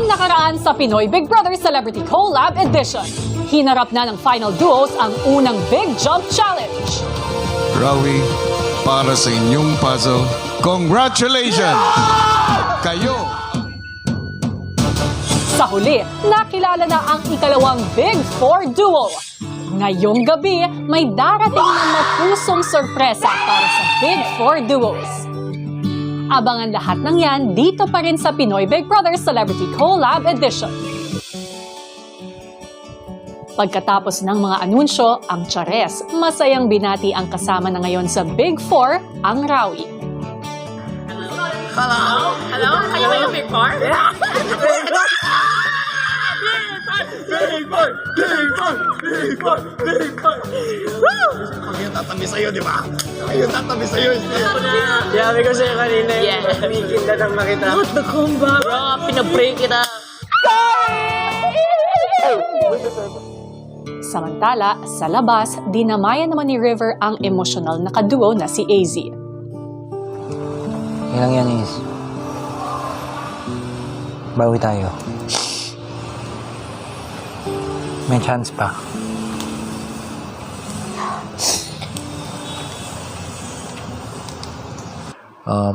Ang nakaraan sa Pinoy Big Brother Celebrity Collab Edition. Hinarap na ng final duos ang unang Big Jump Challenge. Rawi, para sa inyong puzzle, congratulations! Kayo! Sa huli, nakilala na ang ikalawang Big Four duo. Ngayong gabi, may darating na mapusong sorpresa para sa Big Four duos. Abangan lahat ng yan dito pa rin sa Pinoy Big Brother Celebrity Collab Edition. Pagkatapos ng mga anunsyo, ang Chares, masayang binati ang kasama na ngayon sa Big Four, ang Rawi. Hello? Hello? Kayo ba yung Big Four? Big Boy! Big Boy! Big Boy! Big Boy! Woo! Ako yung tatabi sa'yo, di ba? Ako yung tatabi sa'yo. Sabi ko sa'yo kanina, tumigil na lang makita. What the comba? Bro, pinabreak kita. Samantala, sa labas, dinamayan naman ni River ang emosyonal na kaduo na si AZ. Ilang yan is. Bawi tayo. May chance pa.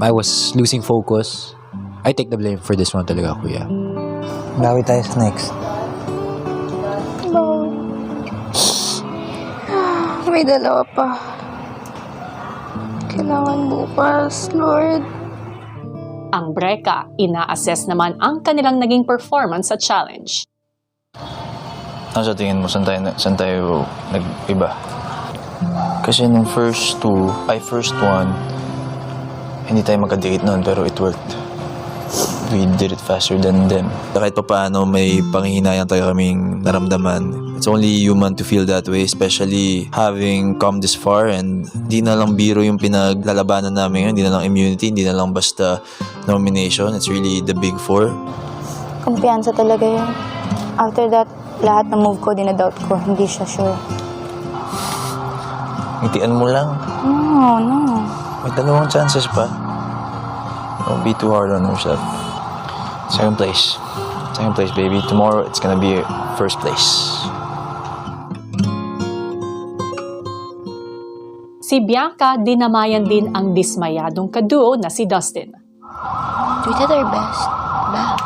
I was losing focus. I take the blame for this one talaga, kuya. Bawi tayo sa next. May dalawa pa. Kailangan bukas, Lord. Ang Breka, ina-assess naman ang kanilang naging performance sa challenge. Ano sa tingin mo, saan tayo nag-iba? Kasi nung first one, hindi tayo magkadikit noon, pero it worked. We did it faster than them. Kahit pa paano, may panghihinayang tayo kaming naramdaman. It's only human to feel that way, especially having come this far, and di na lang biro yung pinaglalabanan namin, hindi na lang immunity, hindi na lang basta nomination. It's really the Big Four. Kumpiyansa talaga yun. After that, lahat ng move ko, dinadoubt ko. Hindi siya sure. Ngitian mo lang. No. May dalawang chances pa. Don't be too hard on yourself. Second place, baby. Tomorrow, it's gonna be first place. Si Bianca, dinamayan din ang dismayadong kaduo na si Dustin. We did our best. Ba?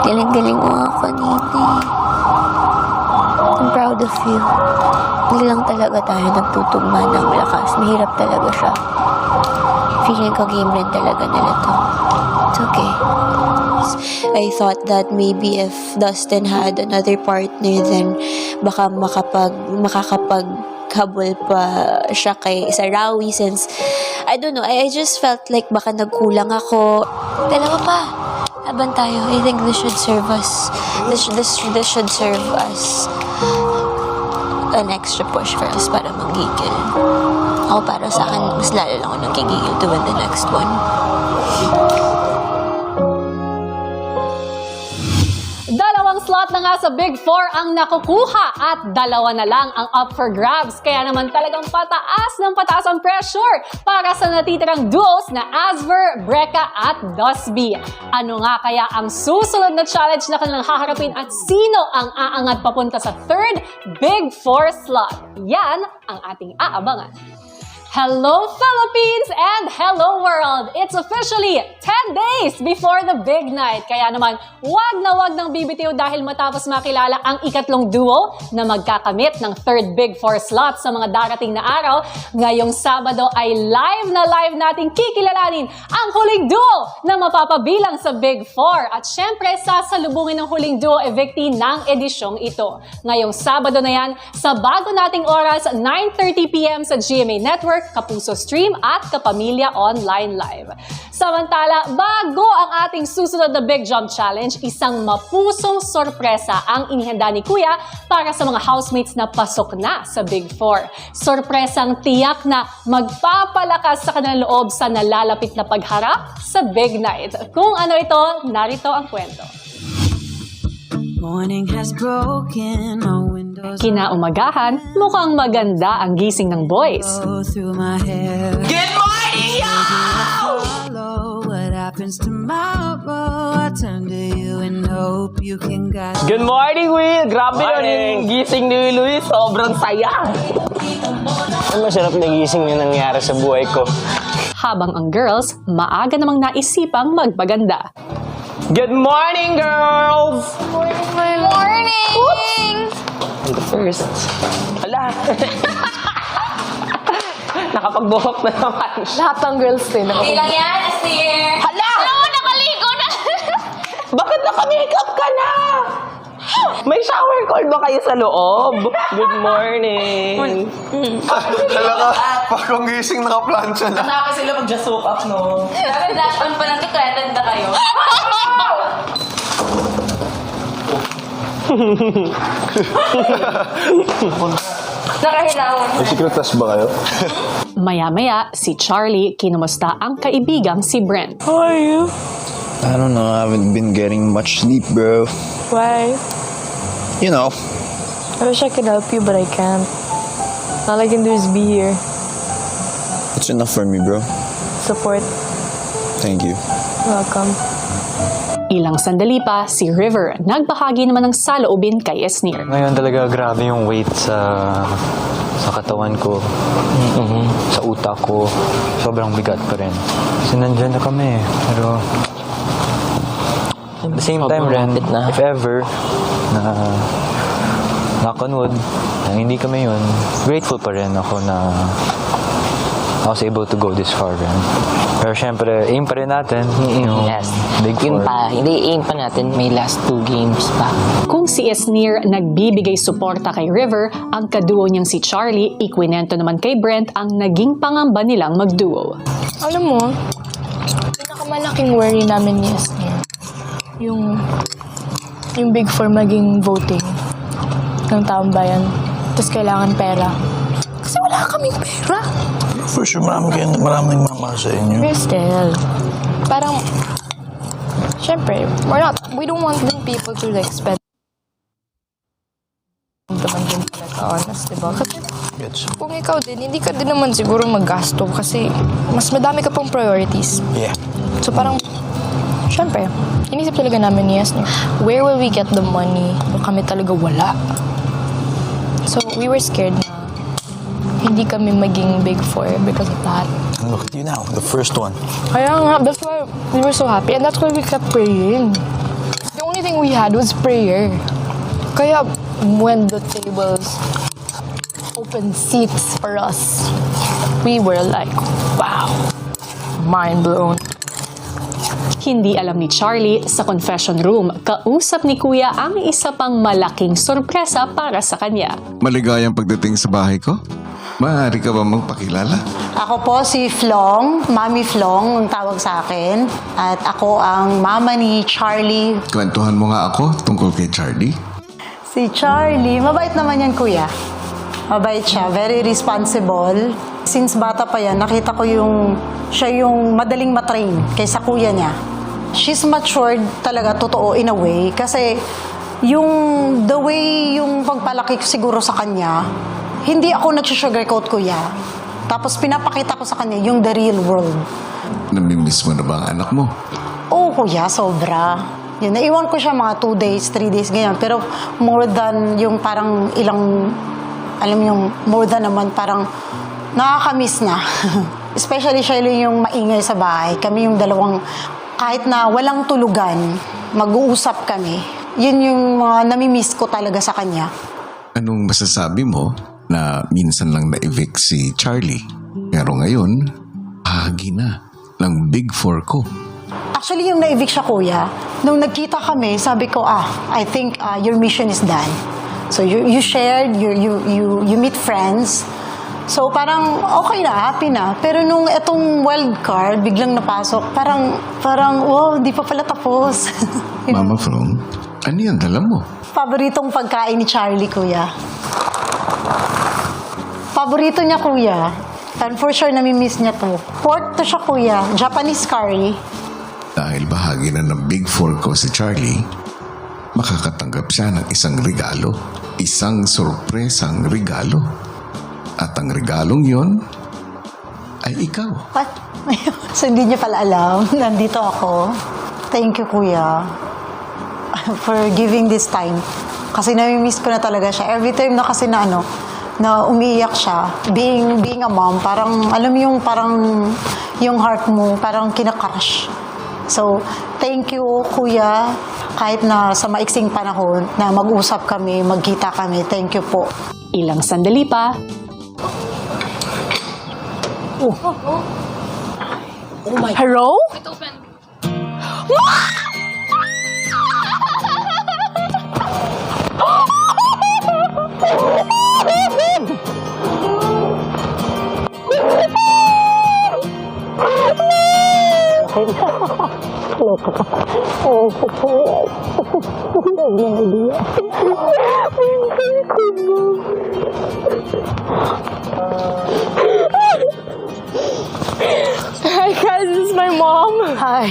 Galing-galing mo nga kanina. I'm proud of you. Hindi lang talaga tayo nagtutugma ng lakas. Mahirap talaga siya. Feeling ko game rin talaga nila to. It's okay. I thought that maybe if Dustin had another partner, then baka makakapaghabol pa siya kay Rawi, since I don't know, I just felt like baka nagkulang ako. Dalawa pa. Laban tayo. I think this should serve us. This should serve us an extra push for us para manggigil. Ako para sa akin, mas lalo lang ako nagigigil to win the next one. Dalawang slot na nga sa Big Four ang nakukuha at dalawa na lang ang up for grabs. Kaya naman talagang pataas ang pressure para sa natitirang duos na Asver, Breka at Dusby. Ano nga kaya ang susunod na challenge na kanilang haharapin at sino ang aangat papunta sa third Big Four slot? Yan ang ating aabangan. Hello Philippines and hello world! It's officially 10 days before the big night. Kaya naman, wag nang bibitiw dahil matapos makilala ang ikatlong duo na magkakamit ng third Big Four slot sa mga darating na araw, ngayong Sabado ay live nating kikilalanin ang huling duo na mapapabilang sa Big Four. At syempre, sasalubungin ng huling duo evictee ng edisyong ito. Ngayong Sabado na yan, sa bago nating oras, 9:30 PM sa GMA Network, Kapuso Stream at Kapamilya Online Live. Samantala, bago ang ating susunod na Big Jump Challenge, isang mapusong sorpresa ang inihanda ni Kuya para sa mga housemates na pasok na sa Big Four. Sorpresang tiyak na magpapalakas sa kanilang loob sa nalalapit na pagharap sa Big Night. Kung ano ito, narito ang kwento. Kinaumagahan, mukhang maganda ang gising ng boys. Good morning! happens tomorrow, I turn to you and hope you can guide. Good morning, Will! Grabe yun yung gising ni Luis. Sobrang saya. Ang masarap na gising yung nangyari sa buhay ko. Habang ang girls, maaga namang naisipang magpaganda. Good morning, girls! Morning! The first. Hala! Nakapagbuhok na naman siya. Lahat ng girls din. Bilang yan, Asir! Hala! Oo, nakaligo na! Bakit naka-makeup ka na? May shower call ba kayo sa loob? Good morning. Talaga, pagkong gising naka-plancha na. Naka sila mag-just woke up, no? Dapat dash on pa lang ito, na kayo. Nakahilaw. May secret test ba kayo? Maya-maya, si Charlie kinumusta ang kaibigang si Brent. I don't know, I haven't been getting much sleep, bro. Why? You know, I wish I could help you, but I can't. All I can do is be here. it's enough for me, bro. Support. Thank you. Welcome. Ilang sandali pa, si River nagbahagi naman ng saloobin kay Esnir. Ngayon talaga grabe yung weight sa katawan ko, sa utak ko. Sobrang bigat pa rin. Kasi nandyan na kami. Pero at the same time rin, if ever na knock on wood, na hindi kami yun, grateful pa rin ako na I was able to go this far rin. Pero syempre, aim pa rin natin. Yes. Big Yun four. pa, hindi aim pa natin. May last 2 games pa. Kung si Esnir nagbibigay suporta kay River, ang kaduo niyang si Charlie, ikwinento naman kay Brent ang naging pangamba nilang magduo. Alam mo, pinakamalaking worry namin ni Esnir, yung Big Four maging voting ng taong bayan. Tapos kailangan pera. Kasi wala kaming pera. For sure, maraming mamahal sa inyo. Pero still, parang, syempre, we don't want them people to like spend naman din talaga, honest, diba? Kasi kung ikaw din, hindi ka din naman siguro maggasto kasi mas madami ka pang priorities. Yeah. So parang, syempre, inisip talaga namin ni Esnir, where will we get the money? Kami talaga wala. So we were scared na hindi kami maging Big Four because of that. And look at you now, the first one. Kaya nga, that's why we were so happy and that's why we kept praying. The only thing we had was prayer. Kaya when the tables opened seats for us, we were like, wow, mind blown. Hindi alam ni Charlie, sa confession room, kausap ni Kuya ang isa pang malaking sorpresa para sa kanya. Maligayang pagdating sa bahay ko? Maaari ka ba magpakilala? Ako po si Flong, Mami Flong ang tawag sa akin. At ako ang mama ni Charlie. Kwentuhan mo nga ako tungkol kay Charlie. Si Charlie, mabait naman yan kuya. Mabait siya, very responsible. Since bata pa yan, nakita ko siya yung madaling matrain kaysa kuya niya. She's matured talaga, totoo in a way. Kasi the way yung pagpalaki ko siguro sa kanya, hindi ako nag-sugarcoat kuya. Tapos pinapakita ko sa kanya yung the real world. Namimiss mo na ba ang anak mo? Oo kuya, sobra. Yun, naiwan ko siya mga 2 days, 3 days, ganyan. Pero more than yung parang ilang, alam mo yung more than naman parang nakakamiss na. Especially siya yung maingay sa bahay. Kami yung dalawang, kahit na walang tulugan, mag-uusap kami. Yun yung mga namimiss ko talaga sa kanya. Anong masasabi mo na minsan lang na-evict si Charlie? Pero ngayon, bahagi na ng Big Four ko. Actually, yung na-evict siya, kuya, nung nagkita kami, sabi ko, I think your mission is done. So, you shared, you meet friends. So, parang okay na, happy na. Pero nung etong wild card, biglang napasok, parang, wow, di pa pala tapos. Mama Flong, ano yan dala mo? Paboritong pagkain ni Charlie, kuya. Paborito niya, kuya. And for sure, namimiss niya to. Pork to siya, kuya. Japanese curry. Dahil bahagi na ng Big Four ko si Charlie, makakatanggap siya ng isang regalo. Isang sorpresang regalo. At ang regalong yon ay ikaw. What? So, hindi niyo pala alam. Nandito ako. Thank you, Kuya, for giving this time. Kasi nami-miss ko na talaga siya. Every time na kasi na umiiyak siya, being a mom, parang, alam mo yung parang, yung heart mo, parang kinakrush. So, thank you, Kuya. Kahit na sa maiksing panahon na mag-usap kami, magkita kami, thank you po. Ilang sandali pa, Hello? Hi guys, this is my mom. Hi.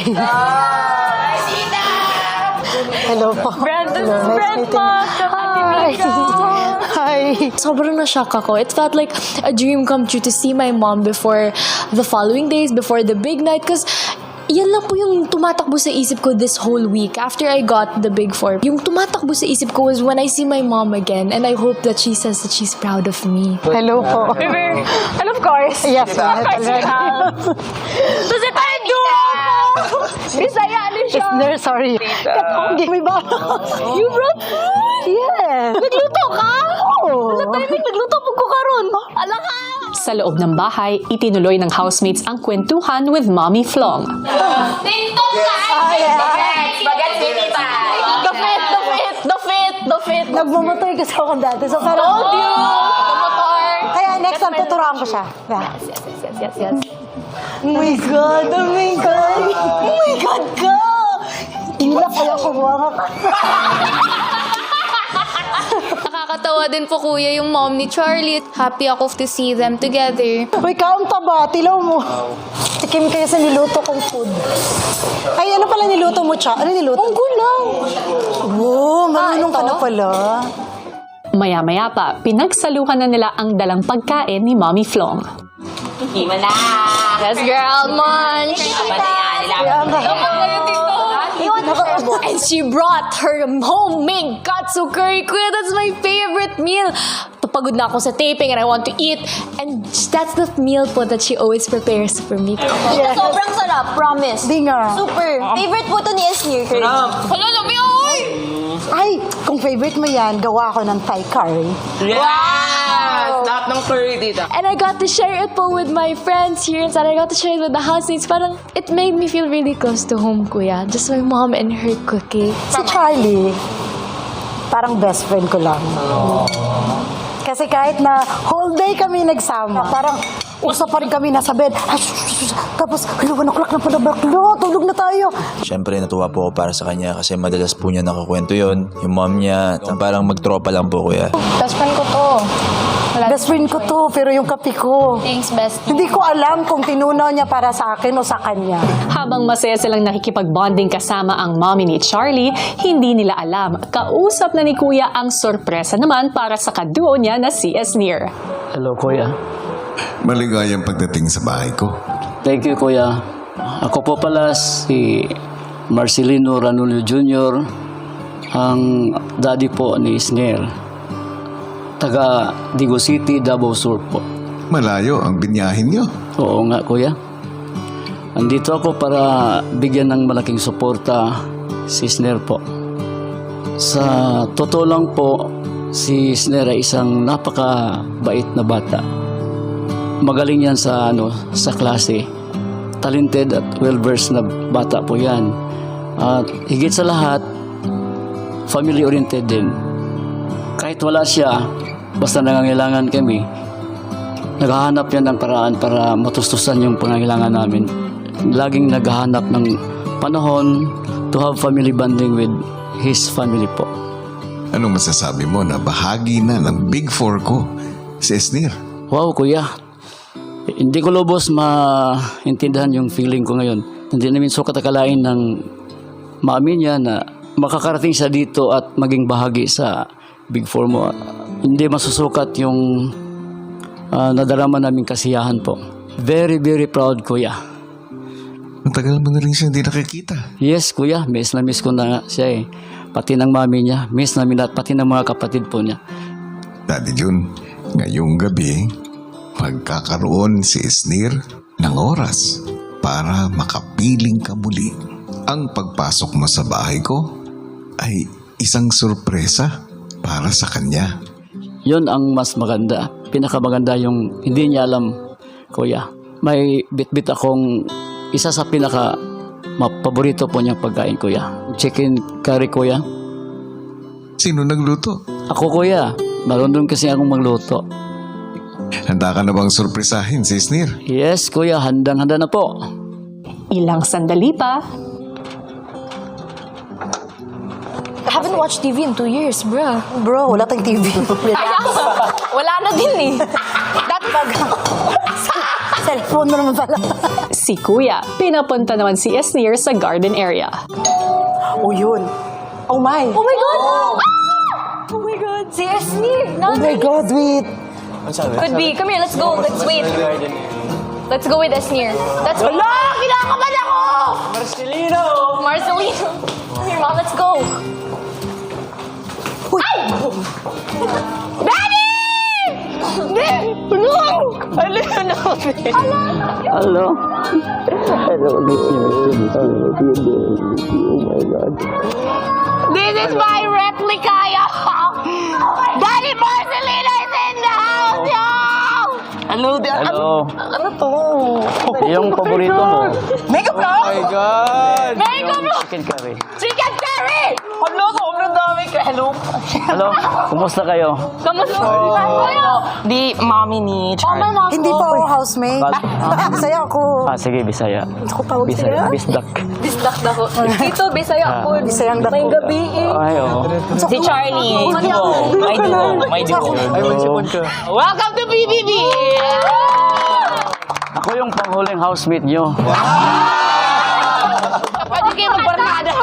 Hello po. Brandon's Hello, nice meeting you. Hi. Sobrang na-shock ako. It felt like a dream come true to see my mom before the following days, before the big night. Because yan lang po yung tumatakbo sa isip ko this whole week after I got the big 4. Yung tumatakbo sa isip ko was when I see my mom again, and I hope that she says that she's proud of me. Hello po. And of course, Yes, Kasi tayo Bisaya ano siya. Isner, sorry. Katonggi, may ba? You brought food? Yes. Nagluto ka? Oo. Sa timing, nagluto po ko karon. Alam ka? sa loob ng bahay, itinuloy ng housemates ang kwentuhan with Mommy Flong. The fit. Nagmamotor kasi ako dati. So parang... Told you! The motor. Kaya next time, tuturuan ko siya. Yeah. Yes. Oh my God! Oh my God! Oh my God ka! Tila kaya kumuha ka. Nakakatawa din po kuya yung mom ni Charlie. Happy ako to see them together. Uy, kaunta ba? Tilaw mo. Tikim kayo sa niluto kong food. Ay, ano pala niluto mo, Cha? Ano niluto? Ang gulaw. Oo, marunong ka na pala. Maya-maya pa, pinagsaluhan na nila ang dalang pagkain ni Mommy Flong. Yes, girl, munch! And she brought her homemade katsu curry. Kuya, that's my favorite meal. Pagod na ako sa taping and I want to eat. And that's the meal po that she always prepares for me. Yes. Sobrang sarap, promise. Di nga. Super. Favorite po to ni Esnir. Hala, labi oy! Ay, kung favorite mo yan, gawa ko ng Thai curry. Yes! Lahat ng curry dito. And I got to share it po with my friends here inside. I got to share it with the housemates. Parang, it made me feel really close to home, kuya. Just my mom and her cooking. Si Charlie, parang best friend ko lang. Kasi kahit na whole day kami nagsama, parang usap pa rin kami nasa bed. Tapos, 1 o'clock na pala, tulog na tayo. Siyempre, natuwa po ako para sa kanya kasi madalas po niya nakakwento yon. Yung mom niya, parang magtropa lang po, kuya. Best friend ko to. Best friend ko to, pero yung kape ko. Thanks, best. Hindi ko alam kung tinunaw niya para sa akin o sa kanya. Habang masaya silang nakikipag-bonding kasama ang mommy ni Charlie, hindi nila alam. Kausap na ni Kuya ang sorpresa naman para sa kaduo niya na si Esnir. Hello, Kuya. Maligayang pagdating sa bahay ko. Thank you, Kuya. Ako po pala si Marcelino Ranulio Jr., ang daddy po ni Isner. Taga Digo City, Davao Sur po. Malayo ang binyahin niyo. Oo nga, Kuya. Andito ako para bigyan ng malaking suporta si Isner po. Sa totoo lang po, si Isner ay isang napakabait na bata. Magaling yan sa klase. Talented at well-versed na bata po yan. At higit sa lahat, family-oriented din. Kahit wala siya, basta nangangailangan kami, naghahanap yan ng paraan para matustusan yung pangangailangan namin. Laging naghahanap ng panahon to have family bonding with his family po. Anong masasabi mo na bahagi na ng Big Four ko, si Esnir? Wow, Kuya. Hindi ko lubos maintindihan yung feeling ko ngayon. Hindi namin sukat akalain ng mami niya na makakarating siya dito at maging bahagi sa Big Four mo. Hindi masusukat yung nadarama naming kasiyahan po. Very, very proud, kuya. Ang tagal mo na rin siya hindi nakikita. Yes, kuya. Miss na miss ko na siya eh. Pati ng mami niya. Miss namin lahat. Pati ng mga kapatid po niya. Daddy Jun, ngayong gabi, magkakaroon si Isnir ng oras para makapiling ka muli. Ang pagpasok mo sa bahay ko ay isang sorpresa para sa kanya. Yun ang mas maganda. Pinakamaganda yung hindi niya alam, kuya. May bit-bit akong isa sa pinaka paborito po niyang pagkain, kuya. Chicken curry, kuya. Sino nagluto? Ako, kuya. Marunong kasi akong magluto. Handa ka na bang sorpresahin si Isnir? Yes, kuya. Handang-handa na po. Ilang sandali pa. I haven't watched TV in 2 years, bruh. Bro, wala tayong TV. Wala na din eh. Dati Cellphone mo naman pala. Si Kuya, pinapunta naman si Isnir sa garden area. Oh, yun. Oh my. Oh my God! Oh my God! Si Esnir! Oh my God, wait. Could be. Come here, let's go. Let's wait. Let's go with Esnir. Let's go. Hala! Kinakabahan ako! Marcelino! Marcelino! Come here, Mom. Let's go. Ay! Daddy! No! Hello! Hello? Hello, miss you. Oh my God. This is my replica, y'all! Daddy Marcelino is in the house, y'all! Hello, Hello. Ano to? Yung paborito mo. Makeup lang? Oh my God! Makeup Yung chicken curry. Chicken curry! Hello, sobrang dami ka. Hello. Hello, kumusta kayo? Kamusta? Di, mommy ni Charlie. Hindi po ako housemate. Bisaya ako. Sige, Bisaya. Ako tawag Bisaya, sa'yo. Bisdak. Bisdak dako. Dito, Bisaya ako. Bisayang dako. May gabi eh. Ay, oo. Si Charlie. May duo. May duo. Welcome to PBB! Ako yung panghuling housemate nyo. Pwede kayo magbarkada.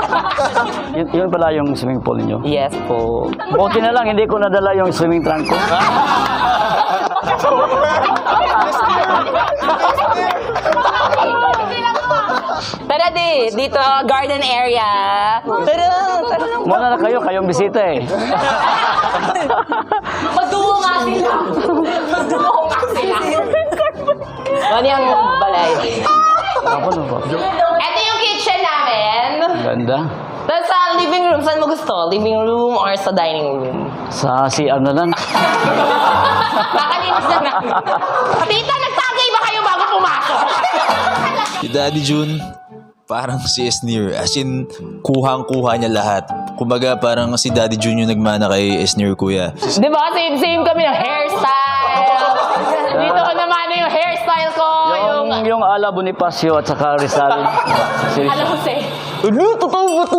Yun pala yung swimming pool niyo. Yes po. Buti na lang, hindi ko nadala yung swimming trunk ko. Tara dito, garden area. Tara. Muna na kayo, kayong bisita eh. Madumo nga sila. Madumo nga sila. Ano yung balay? Ako na ba? Ito yung kitchen namin. Ganda. Tapos sa living room, saan mo gusto? Living room or sa dining room? Sa CR na lang. Kakalinis na na. Tita, nagtagay ba kayo bago pumasok? Si Daddy Jun, parang si Esnir. As in, kuhang-kuha niya lahat. Kumbaga, parang si Daddy Jun yung nagmana kay Esnir, kuya. Di ba? Same kami ng hairstyle. Dito ko naman yung hairstyle ko. Yung Ala Bonifacio at saka Rizal. Alam mo, Ano, totoo ba ito?